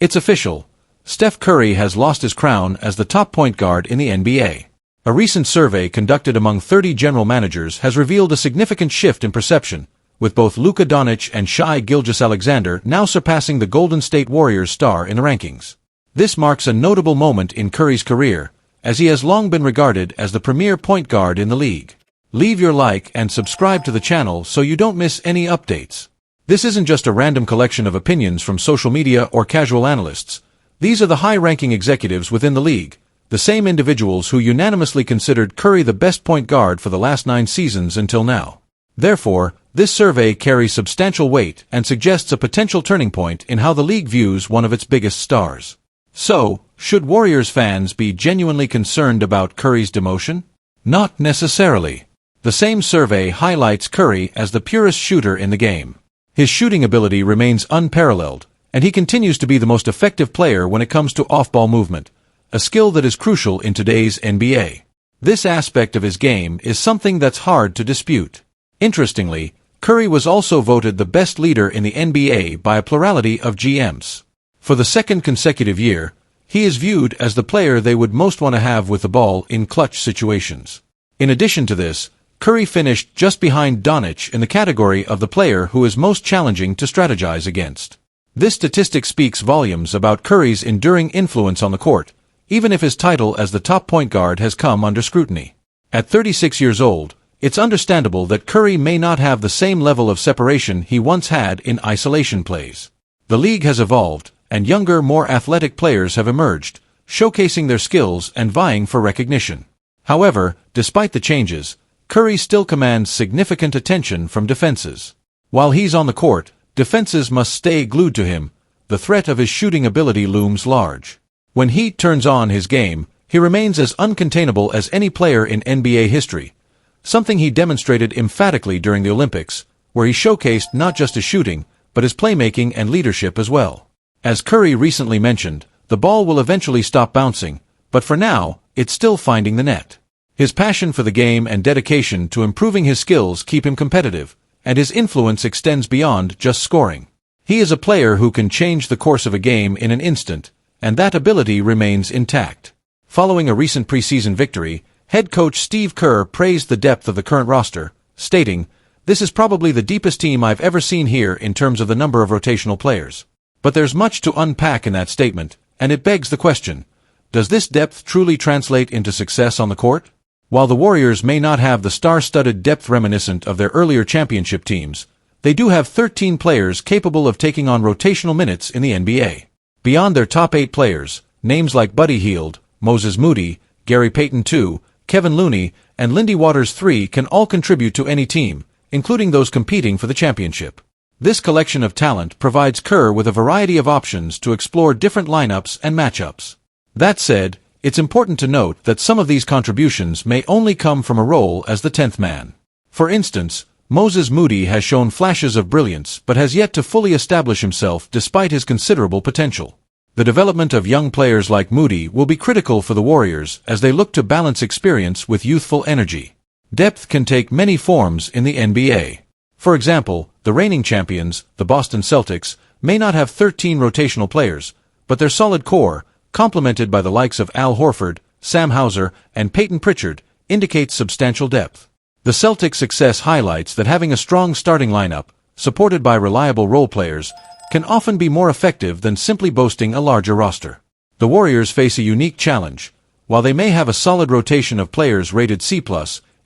It's official. Steph Curry has lost his crown as the top point guard in the NBA. A recent survey conducted among 30 general managers has revealed a significant shift in perception, with both Luka Doncic and Shai Gilgeous-Alexander now surpassing the Golden State Warriors star in the rankings. This marks a notable moment in Curry's career, as he has long been regarded as the premier point guard in the league. Leave your like and subscribe to the channel so you don't miss any updates. This isn't just a random collection of opinions from social media or casual analysts. These are the high-ranking executives within the league, the same individuals who unanimously considered Curry the best point guard for the last 9 seasons until now. Therefore, this survey carries substantial weight and suggests a potential turning point in how the league views one of its biggest stars. So, should Warriors fans be genuinely concerned about Curry's demotion? Not necessarily. The same survey highlights Curry as the purest shooter in the game. His shooting ability remains unparalleled, and he continues to be the most effective player when it comes to off-ball movement, a skill that is crucial in today's NBA. This aspect of his game is something that's hard to dispute. Interestingly, Curry was also voted the best leader in the NBA by a plurality of GMs. For the second consecutive year, he is viewed as the player they would most want to have with the ball in clutch situations. In addition to this, Curry finished just behind Doncic in the category of the player who is most challenging to strategize against. This statistic speaks volumes about Curry's enduring influence on the court, even if his title as the top point guard has come under scrutiny. At 36 years old, it's understandable that Curry may not have the same level of separation he once had in isolation plays. The league has evolved, and younger, more athletic players have emerged, showcasing their skills and vying for recognition. However, despite the changes, Curry still commands significant attention from defenses. While he's on the court, defenses must stay glued to him. The threat of his shooting ability looms large. When he turns on his game, he remains as uncontainable as any player in NBA history, something he demonstrated emphatically during the Olympics, where he showcased not just his shooting, but his playmaking and leadership as well. As Curry recently mentioned, the ball will eventually stop bouncing, but for now, it's still finding the net. His passion for the game and dedication to improving his skills keep him competitive, and his influence extends beyond just scoring. He is a player who can change the course of a game in an instant, and that ability remains intact. Following a recent preseason victory, head coach Steve Kerr praised the depth of the current roster, stating, "This is probably the deepest team I've ever seen here in terms of the number of rotational players." But there's much to unpack in that statement, and it begs the question, does this depth truly translate into success on the court? While the Warriors may not have the star-studded depth reminiscent of their earlier championship teams, they do have 13 players capable of taking on rotational minutes in the NBA. Beyond their top 8 players, names like Buddy Hield, Moses Moody, Gary Payton II, Kevin Looney, and Lindy Waters III can all contribute to any team, including those competing for the championship. This collection of talent provides Kerr with a variety of options to explore different lineups and matchups. That said, it's important to note that some of these contributions may only come from a role as the 10th man. For instance, Moses Moody has shown flashes of brilliance but has yet to fully establish himself despite his considerable potential. The development of young players like Moody will be critical for the Warriors as they look to balance experience with youthful energy. Depth can take many forms in the NBA. For example, the reigning champions, the Boston Celtics, may not have 13 rotational players, but their solid core, complemented by the likes of Al Horford, Sam Hauser, and Peyton Pritchard, indicates substantial depth. The Celtics' success highlights that having a strong starting lineup, supported by reliable role players, can often be more effective than simply boasting a larger roster. The Warriors face a unique challenge. While they may have a solid rotation of players rated C+,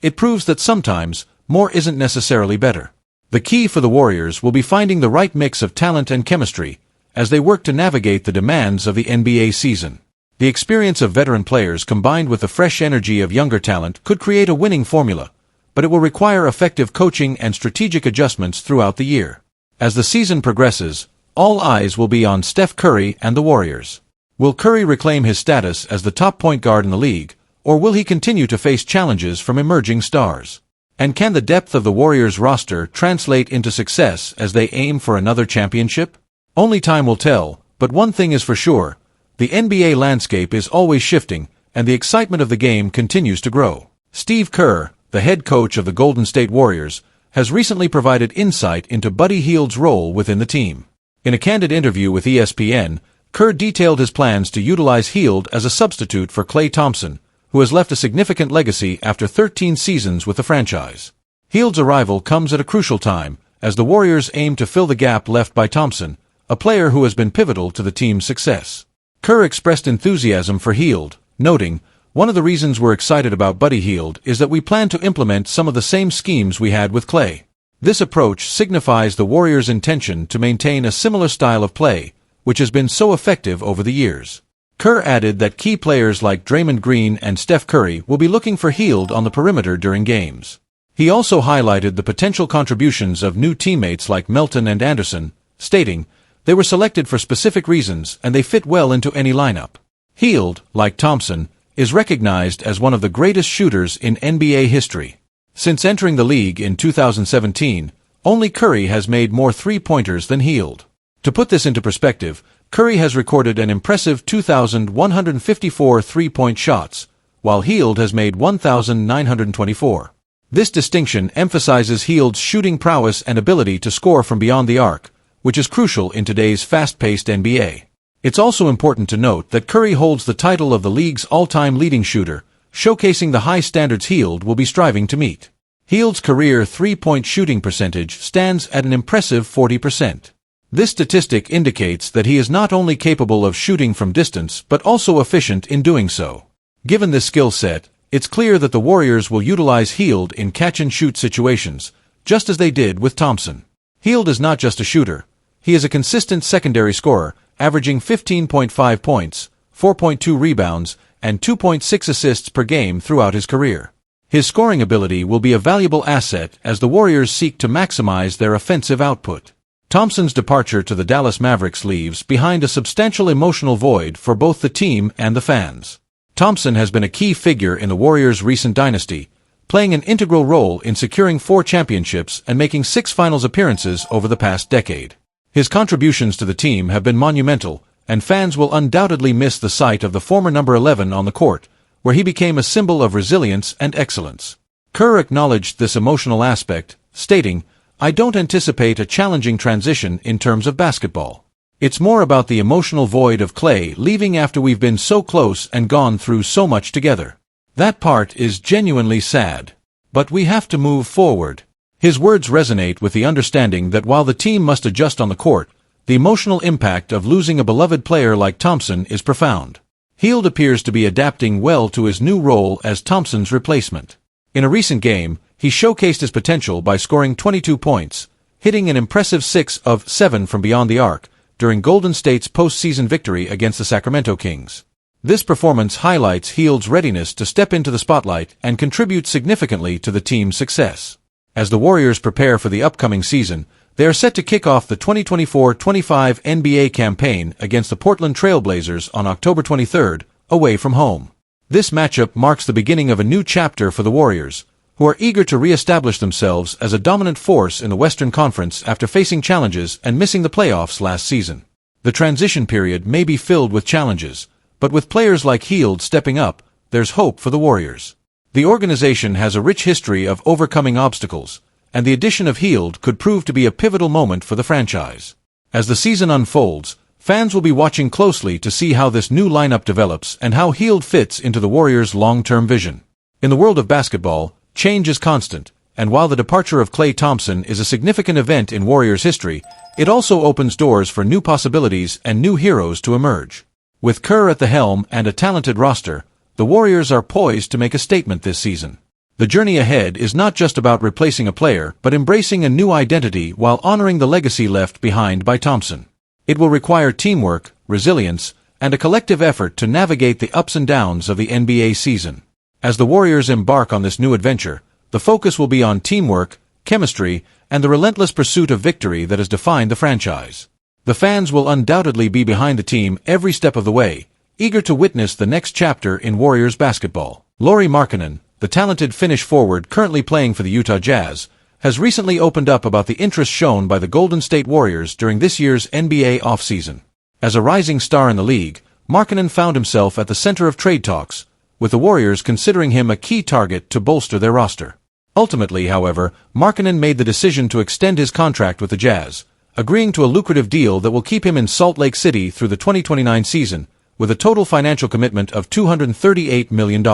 it proves that sometimes, more isn't necessarily better. The key for the Warriors will be finding the right mix of talent and chemistry, as they work to navigate the demands of the NBA season. The experience of veteran players combined with the fresh energy of younger talent could create a winning formula, but it will require effective coaching and strategic adjustments throughout the year. As the season progresses, all eyes will be on Steph Curry and the Warriors. Will Curry reclaim his status as the top point guard in the league, or will he continue to face challenges from emerging stars? And can the depth of the Warriors roster translate into success as they aim for another championship? Only time will tell, but one thing is for sure, the NBA landscape is always shifting, and the excitement of the game continues to grow. Steve Kerr, the head coach of the Golden State Warriors, has recently provided insight into Buddy Hield's role within the team. In a candid interview with ESPN, Kerr detailed his plans to utilize Hield as a substitute for Klay Thompson, who has left a significant legacy after 13 seasons with the franchise. Hield's arrival comes at a crucial time, as the Warriors aim to fill the gap left by Thompson, a player who has been pivotal to the team's success. Kerr expressed enthusiasm for Hield, noting, "One of the reasons we're excited about Buddy Hield is that we plan to implement some of the same schemes we had with Klay. This approach signifies the Warriors' intention to maintain a similar style of play, which has been so effective over the years." Kerr added that key players like Draymond Green and Steph Curry will be looking for Hield on the perimeter during games. He also highlighted the potential contributions of new teammates like Melton and Anderson, stating, "They were selected for specific reasons and they fit well into any lineup." Hield, like Thompson, is recognized as one of the greatest shooters in NBA history. Since entering the league in 2017, only Curry has made more three-pointers than Hield. To put this into perspective, Curry has recorded an impressive 2,154 three-point shots, while Hield has made 1,924. This distinction emphasizes Hield's shooting prowess and ability to score from beyond the arc, which is crucial in today's fast-paced NBA. It's also important to note that Curry holds the title of the league's all-time leading shooter, showcasing the high standards Hield will be striving to meet. Hield's career three-point shooting percentage stands at an impressive 40%. This statistic indicates that he is not only capable of shooting from distance but also efficient in doing so. Given this skill set, it's clear that the Warriors will utilize Hield in catch-and-shoot situations, just as they did with Thompson. Hield is not just a shooter. He is a consistent secondary scorer, averaging 15.5 points, 4.2 rebounds, and 2.6 assists per game throughout his career. His scoring ability will be a valuable asset as the Warriors seek to maximize their offensive output. Thompson's departure to the Dallas Mavericks leaves behind a substantial emotional void for both the team and the fans. Thompson has been a key figure in the Warriors' recent dynasty, playing an integral role in securing 4 championships and making 6 finals appearances over the past decade. His contributions to the team have been monumental, and fans will undoubtedly miss the sight of the former number 11 on the court, where he became a symbol of resilience and excellence. Kerr acknowledged this emotional aspect, stating, "I don't anticipate a challenging transition in terms of basketball. It's more about the emotional void of Klay leaving after we've been so close and gone through so much together. That part is genuinely sad. But we have to move forward." His words resonate with the understanding that while the team must adjust on the court, the emotional impact of losing a beloved player like Thompson is profound. Hield appears to be adapting well to his new role as Thompson's replacement. In a recent game, he showcased his potential by scoring 22 points, hitting an impressive 6 of 7 from beyond the arc, during Golden State's postseason victory against the Sacramento Kings. This performance highlights Hield's readiness to step into the spotlight and contribute significantly to the team's success. As the Warriors prepare for the upcoming season, they are set to kick off the 2024-25 NBA campaign against the Portland Trail Blazers on October 23rd, away from home. This matchup marks the beginning of a new chapter for the Warriors, who are eager to re-establish themselves as a dominant force in the Western Conference after facing challenges and missing the playoffs last season. The transition period may be filled with challenges, but with players like Hield stepping up, there's hope for the Warriors. The organization has a rich history of overcoming obstacles, and the addition of Hield could prove to be a pivotal moment for the franchise. As the season unfolds, fans will be watching closely to see how this new lineup develops and how Hield fits into the Warriors' long-term vision. In the world of basketball, change is constant, and while the departure of Klay Thompson is a significant event in Warriors history, it also opens doors for new possibilities and new heroes to emerge. With Kerr at the helm and a talented roster, the Warriors are poised to make a statement this season. The journey ahead is not just about replacing a player, but embracing a new identity while honoring the legacy left behind by Thompson. It will require teamwork, resilience, and a collective effort to navigate the ups and downs of the NBA season. As the Warriors embark on this new adventure, the focus will be on teamwork, chemistry, and the relentless pursuit of victory that has defined the franchise. The fans will undoubtedly be behind the team every step of the way, eager to witness the next chapter in Warriors basketball. Lauri Markkanen, the talented Finnish forward currently playing for the Utah Jazz, has recently opened up about the interest shown by the Golden State Warriors during this year's NBA offseason. As a rising star in the league, Markkanen found himself at the center of trade talks, with the Warriors considering him a key target to bolster their roster. Ultimately, however, Markkanen made the decision to extend his contract with the Jazz, agreeing to a lucrative deal that will keep him in Salt Lake City through the 2029 season, with a total financial commitment of $238 million.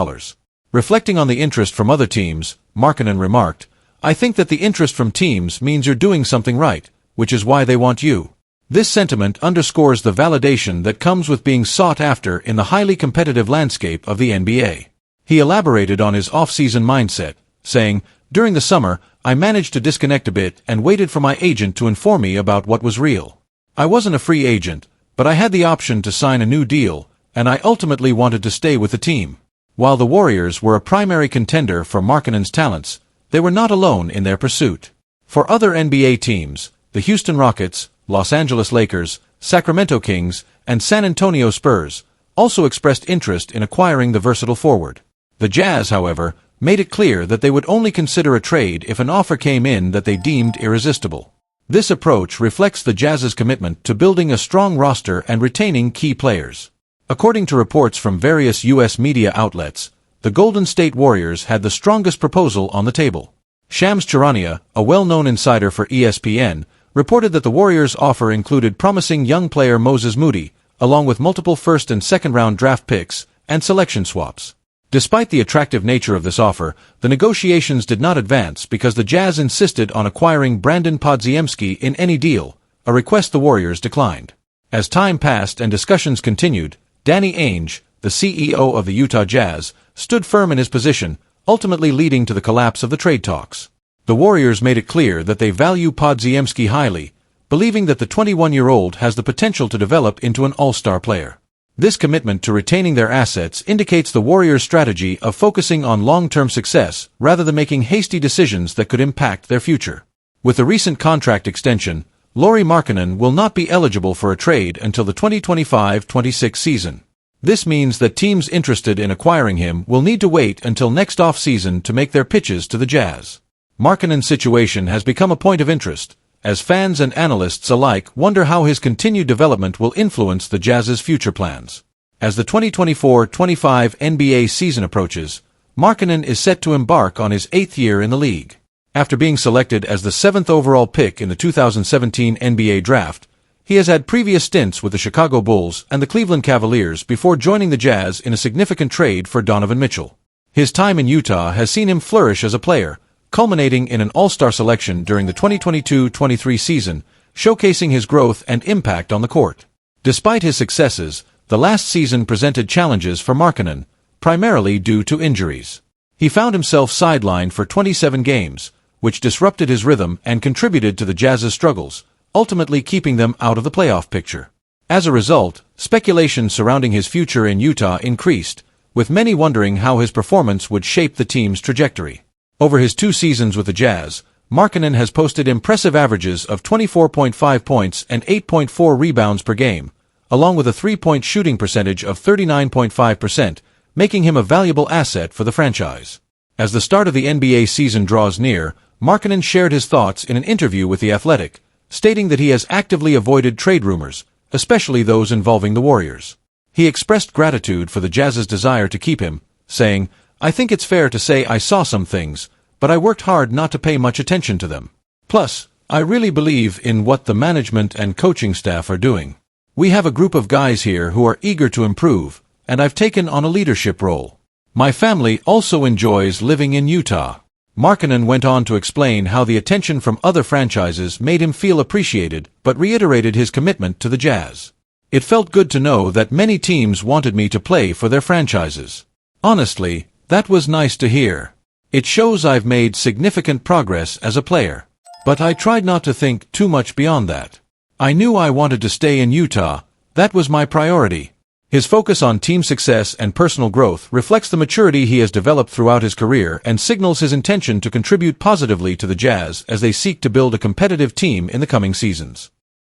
Reflecting on the interest from other teams, Markkanen remarked, "I think that the interest from teams means you're doing something right, which is why they want you." This sentiment underscores the validation that comes with being sought after in the highly competitive landscape of the NBA. He elaborated on his off-season mindset, saying, "During the summer, I managed to disconnect a bit and waited for my agent to inform me about what was real. I wasn't a free agent, but I had the option to sign a new deal, and I ultimately wanted to stay with the team." While the Warriors were a primary contender for Markkanen's talents, they were not alone in their pursuit. For other NBA teams, the Houston Rockets, Los Angeles Lakers, Sacramento Kings, and San Antonio Spurs also expressed interest in acquiring the versatile forward. The Jazz, however, made it clear that they would only consider a trade if an offer came in that they deemed irresistible. This approach reflects the Jazz's commitment to building a strong roster and retaining key players. According to reports from various U.S. media outlets, the Golden State Warriors had the strongest proposal on the table. Shams Charania, a well-known insider for ESPN, reported that the Warriors' offer included promising young player Moses Moody, along with multiple first- and second-round draft picks and selection swaps. Despite the attractive nature of this offer, the negotiations did not advance because the Jazz insisted on acquiring Brandon Podziemski in any deal, a request the Warriors declined. As time passed and discussions continued, Danny Ainge, the CEO of the Utah Jazz, stood firm in his position, ultimately leading to the collapse of the trade talks. The Warriors made it clear that they value Podziemski highly, believing that the 21-year-old has the potential to develop into an all-star player. This commitment to retaining their assets indicates the Warriors' strategy of focusing on long-term success rather than making hasty decisions that could impact their future. With the recent contract extension, Lauri Markkanen will not be eligible for a trade until the 2025-26 season. This means that teams interested in acquiring him will need to wait until next off-season to make their pitches to the Jazz. Markkanen's situation has become a point of interest, as fans and analysts alike wonder how his continued development will influence the Jazz's future plans. As the 2024-25 NBA season approaches, Markkanen is set to embark on his 8th year in the league. After being selected as the 7th overall pick in the 2017 NBA Draft, he has had previous stints with the Chicago Bulls and the Cleveland Cavaliers before joining the Jazz in a significant trade for Donovan Mitchell. His time in Utah has seen him flourish as a player, culminating in an All-Star selection during the 2022-23 season, showcasing his growth and impact on the court. Despite his successes, the last season presented challenges for Markkanen, primarily due to injuries. He found himself sidelined for 27 games, which disrupted his rhythm and contributed to the Jazz's struggles, ultimately keeping them out of the playoff picture. As a result, speculation surrounding his future in Utah increased, with many wondering how his performance would shape the team's trajectory. Over his 2 seasons with the Jazz, Markkanen has posted impressive averages of 24.5 points and 8.4 rebounds per game, along with a 3-point shooting percentage of 39.5%, making him a valuable asset for the franchise. As the start of the NBA season draws near, Markkanen shared his thoughts in an interview with The Athletic, stating that he has actively avoided trade rumors, especially those involving the Warriors. He expressed gratitude for the Jazz's desire to keep him, saying, "I think it's fair to say I saw some things, but I worked hard not to pay much attention to them. Plus, I really believe in what the management and coaching staff are doing. We have a group of guys here who are eager to improve, and I've taken on a leadership role. My family also enjoys living in Utah." Markkanen went on to explain how the attention from other franchises made him feel appreciated, but reiterated his commitment to the Jazz. "It felt good to know that many teams wanted me to play for their franchises. Honestly, that was nice to hear. It shows I've made significant progress as a player. But I tried not to think too much beyond that. I knew I wanted to stay in Utah. That was my priority." His focus on team success and personal growth reflects the maturity he has developed throughout his career and signals his intention to contribute positively to the Jazz as they seek to build a competitive team in the coming seasons.